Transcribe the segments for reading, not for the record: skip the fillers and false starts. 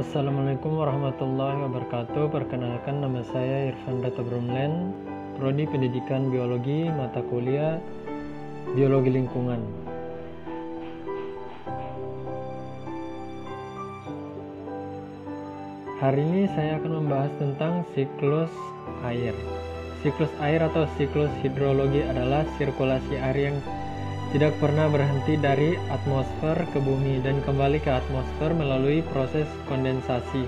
Assalamualaikum warahmatullahi wabarakatuh. Perkenalkan, nama saya Irfan Data Bromland, Prodi Pendidikan Biologi, mata kuliah Biologi Lingkungan. Hari ini saya akan membahas tentang siklus air. Siklus air atau siklus hidrologi adalah sirkulasi air yang tidak pernah berhenti dari atmosfer ke bumi dan kembali ke atmosfer melalui proses kondensasi,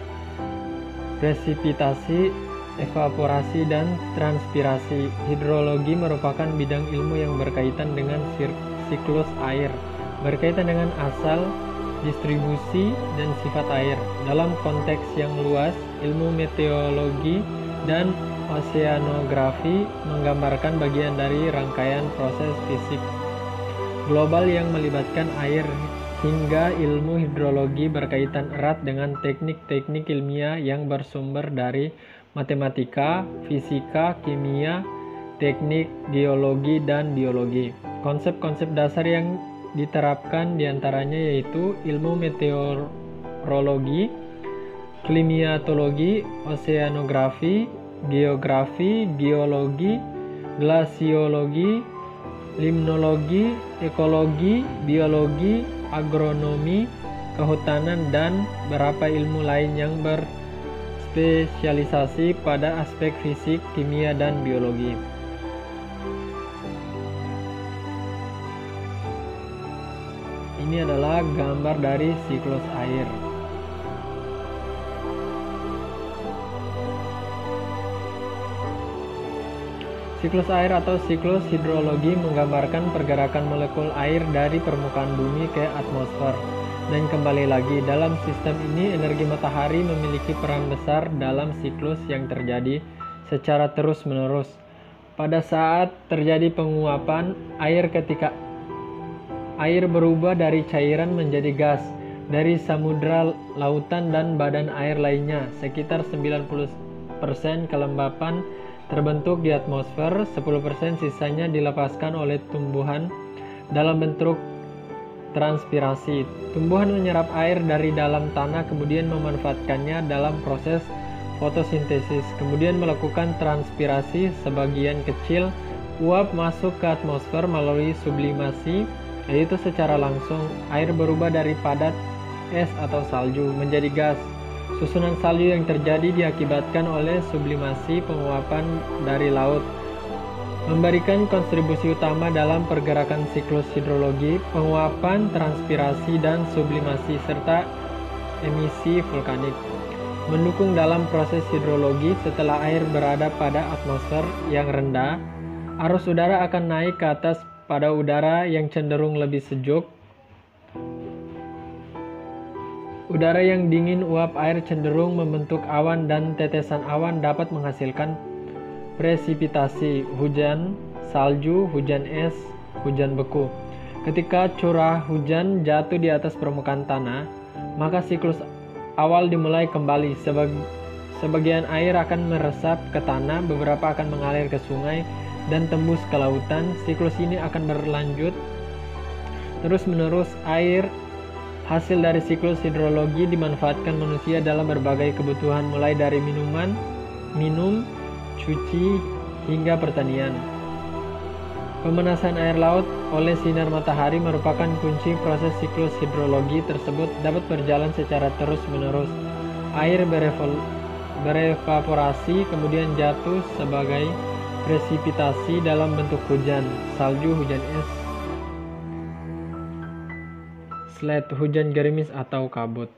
presipitasi, evaporasi, dan transpirasi. Hidrologi merupakan bidang ilmu yang berkaitan dengan siklus air, berkaitan dengan asal, distribusi, dan sifat air. Dalam konteks yang luas, ilmu meteorologi dan oseanografi menggambarkan bagian dari rangkaian proses fisik global yang melibatkan air, hingga ilmu hidrologi berkaitan erat dengan teknik-teknik ilmiah yang bersumber dari matematika, fisika, kimia, teknik, geologi, dan biologi. Konsep-konsep dasar yang diterapkan diantaranya yaitu ilmu meteorologi, klimatologi, oseanografi, geografi, geologi, glasiologi, limnologi, ekologi, biologi, agronomi, kehutanan, dan beberapa ilmu lain yang berspesialisasi pada aspek fisik, kimia, dan biologi. Ini adalah gambar dari siklus air. Siklus air atau siklus hidrologi menggambarkan pergerakan molekul air dari permukaan bumi ke atmosfer dan kembali lagi. Dalam sistem ini, energi matahari memiliki peran besar dalam siklus yang terjadi secara terus-menerus. Pada saat terjadi penguapan air, ketika air berubah dari cairan menjadi gas dari samudra, lautan, dan badan air lainnya, sekitar 90% kelembapan terbentuk di atmosfer, 10% sisanya dilepaskan oleh tumbuhan dalam bentuk transpirasi. Tumbuhan menyerap air dari dalam tanah, kemudian memanfaatkannya dalam proses fotosintesis, kemudian melakukan transpirasi. Sebagian kecil uap masuk ke atmosfer melalui sublimasi, yaitu secara langsung air berubah dari padat, es atau salju menjadi gas. Susunan salju yang terjadi diakibatkan oleh sublimasi penguapan dari laut, memberikan kontribusi utama dalam pergerakan siklus hidrologi, penguapan, transpirasi, dan sublimasi, serta emisi vulkanik. Mendukung dalam proses hidrologi, setelah air berada pada atmosfer yang rendah, arus udara akan naik ke atas pada udara yang cenderung lebih sejuk. Udara yang dingin, uap air cenderung membentuk awan, dan tetesan awan dapat menghasilkan presipitasi, hujan salju, hujan es, hujan beku. Ketika curah hujan jatuh di atas permukaan tanah, maka siklus awal dimulai kembali. Sebagian air akan meresap ke tanah, beberapa akan mengalir ke sungai dan tembus ke lautan. Siklus ini akan berlanjut terus-menerus. Air hasil dari siklus hidrologi dimanfaatkan manusia dalam berbagai kebutuhan, mulai dari minum, cuci, hingga pertanian. Pemanasan air laut oleh sinar matahari merupakan kunci proses siklus hidrologi tersebut dapat berjalan secara terus-menerus. Air berevaporasi kemudian jatuh sebagai presipitasi dalam bentuk hujan salju, hujan es, slet, hujan gerimis, atau kabut.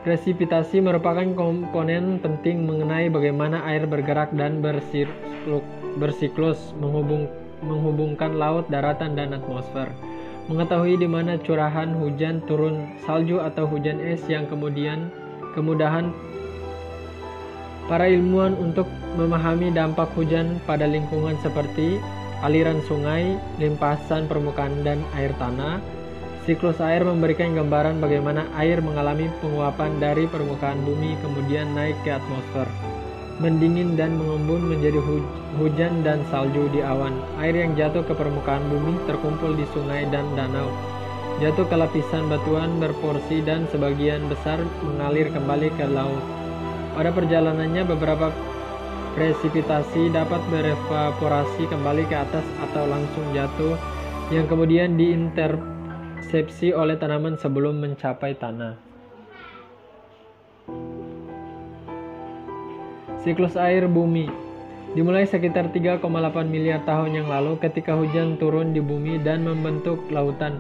Presipitasi merupakan komponen penting mengenai bagaimana air bergerak dan bersiklus, menghubungkan laut, daratan, dan atmosfer. Mengetahui di mana curahan hujan turun salju atau hujan es yang kemudahan para ilmuwan untuk memahami dampak hujan pada lingkungan seperti aliran sungai, limpasan permukaan, dan air tanah. Siklus air memberikan gambaran bagaimana air mengalami penguapan dari permukaan bumi kemudian naik ke atmosfer, mendingin dan mengembun menjadi hujan dan salju di awan. Air yang jatuh ke permukaan bumi terkumpul di sungai dan danau. jatuh ke lapisan batuan berporsi dan sebagian besar mengalir kembali ke laut. Pada perjalanannya beberapa presipitasi dapat berevaporasi kembali ke atas atau langsung jatuh yang kemudian diintersepsi oleh tanaman sebelum mencapai tanah. Siklus air bumi dimulai sekitar 3,8 miliar tahun yang lalu ketika hujan turun di bumi dan membentuk lautan.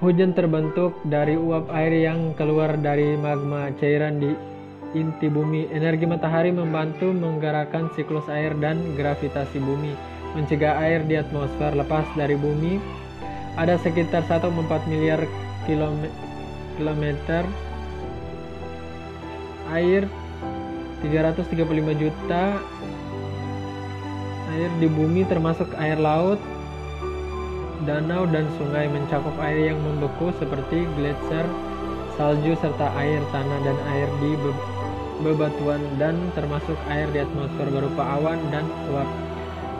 Hujan terbentuk dari uap air yang keluar dari magma cairan di inti bumi. Energi matahari membantu menggerakkan siklus air dan gravitasi bumi, mencegah air di atmosfer lepas dari bumi. Ada sekitar 1,4 miliar kilometer air, 335 juta air di bumi termasuk air laut, danau, dan sungai, mencakup air yang membeku seperti gletser, salju, serta air tanah dan air di bebatuan, dan termasuk air di atmosfer berupa awan dan uap.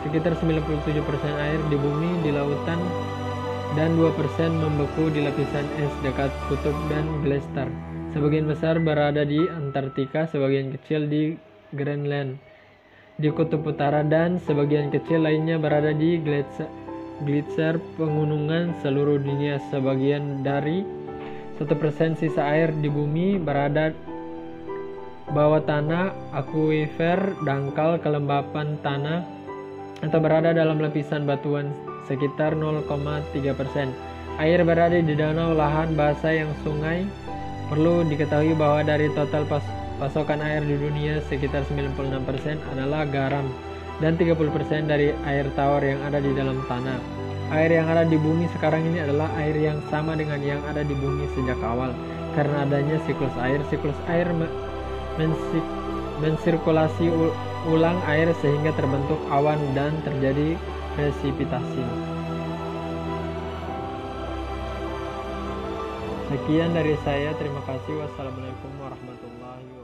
Sekitar 97% air di bumi di lautan dan 2% membeku di lapisan es dekat kutub dan gletser. Sebagian besar berada di Antartika, sebagian kecil di Greenland di kutub utara, dan sebagian kecil lainnya berada di gletser pegunungan seluruh dunia. Sebagian dari 1% sisa air di bumi berada bawah tanah, akuifer, dangkal, kelembapan tanah, atau berada dalam lapisan batuan sekitar 0,3%. Air berada di danau, lahan basah, yang sungai. Perlu diketahui bahwa dari total pasokan air di dunia sekitar 96% adalah garam dan 30% dari air tawar yang ada di dalam tanah. Air yang ada di bumi sekarang ini adalah air yang sama dengan yang ada di bumi sejak awal. Karena adanya siklus air mensirkulasi ulang air sehingga terbentuk awan dan terjadi presipitasi. Sekian dari saya, terima kasih. Wassalamualaikum warahmatullahi wabarakatuh.